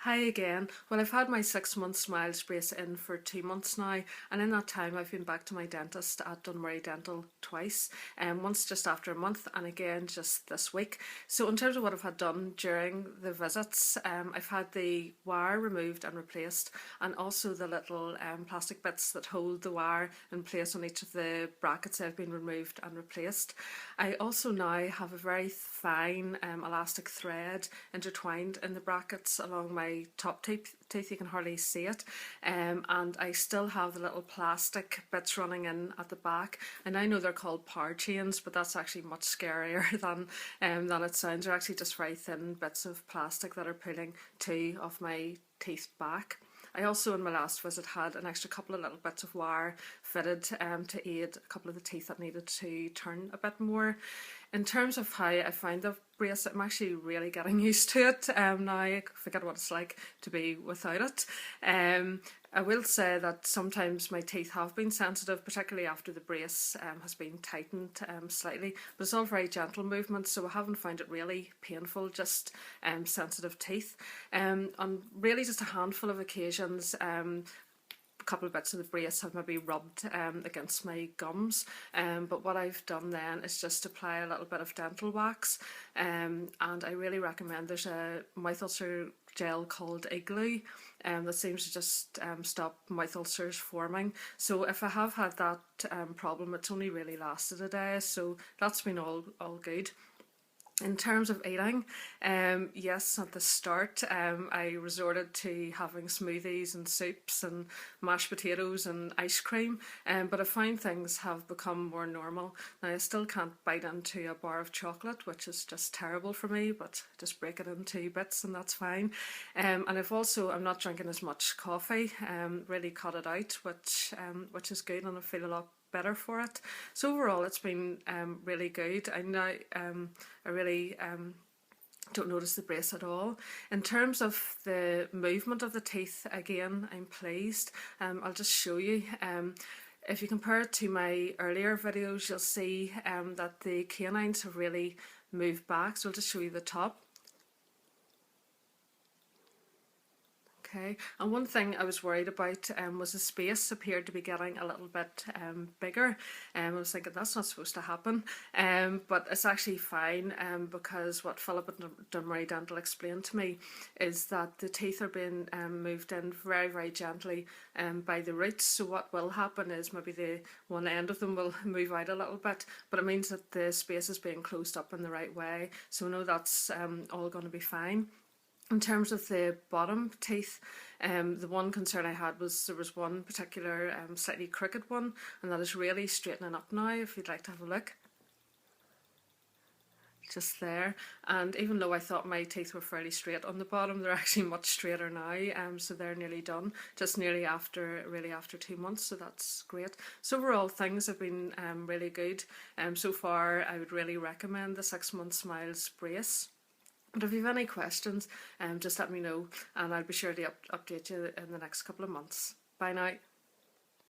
Hi again. Well, I've had my 6 month Smiles brace in for 2 months now, and in that time, I've been back to my dentist at Dunmurry Dental twice, once just after a month, and again just this week. So, in terms of what I've had done during the visits, I've had the wire removed and replaced, and also the little plastic bits that hold the wire in place on each of the brackets have been removed and replaced. I also now have a very fine elastic thread intertwined in the brackets along my top teeth. You can hardly see it, and I still have the little plastic bits running in at the back. And I know they're called power chains, but that's actually much scarier than it sounds. They're actually just very thin bits of plastic that are pulling two of my teeth back. I also, in my last visit, had an extra couple of little bits of wire fitted to aid a couple of the teeth that needed to turn a bit more. In terms of how I find the brace, I'm actually really getting used to it now. I forget what it's like to be without it. I will say that sometimes my teeth have been sensitive, particularly after the brace has been tightened slightly, but it's all very gentle movements, so I haven't found it really painful, just sensitive teeth. On really just a handful of occasions, a couple of bits of the brace have maybe rubbed against my gums, but what I've done then is just apply a little bit of dental wax, and I really recommend, there's a mouth ulcer gel called Igloo that seems to just stop mouth ulcers forming. So if I have had that problem, it's only really lasted a day, so that's been all good. In terms of eating, yes, at the start, I resorted to having smoothies and soups and mashed potatoes and ice cream, but I find things have become more normal. Now, I still can't bite into a bar of chocolate, which is just terrible for me, but just break it into bits and that's fine. And I'm not drinking as much coffee, really cut it out, which is good, and I feel a lot better for it. So overall, it's been really good. I really don't notice the brace at all. In terms of the movement of the teeth, again, I'm pleased. I'll just show you. If you compare it to my earlier videos, you'll see that the canines have really moved back. So I'll just show you the top. Okay, and one thing I was worried about was the space appeared to be getting a little bit bigger. I was thinking that's not supposed to happen, but it's actually fine, because what Philip at Dunmurry Dental explained to me is that the teeth are being moved in very, very gently by the roots. So what will happen is maybe the one end of them will move out a little bit, but it means that the space is being closed up in the right way. So I know that's all going to be fine. In terms of the bottom teeth, the one concern I had was there was one particular slightly crooked one, and that is really straightening up now, if you'd like to have a look. Just there, and even though I thought my teeth were fairly straight on the bottom, they're actually much straighter now, so they're nearly done, just nearly after 2 months, so that's great. So overall, things have been really good. So far, I would really recommend the 6 month Smiles brace. But if you have any questions, just let me know, and I'll be sure to update you in the next couple of months. Bye now.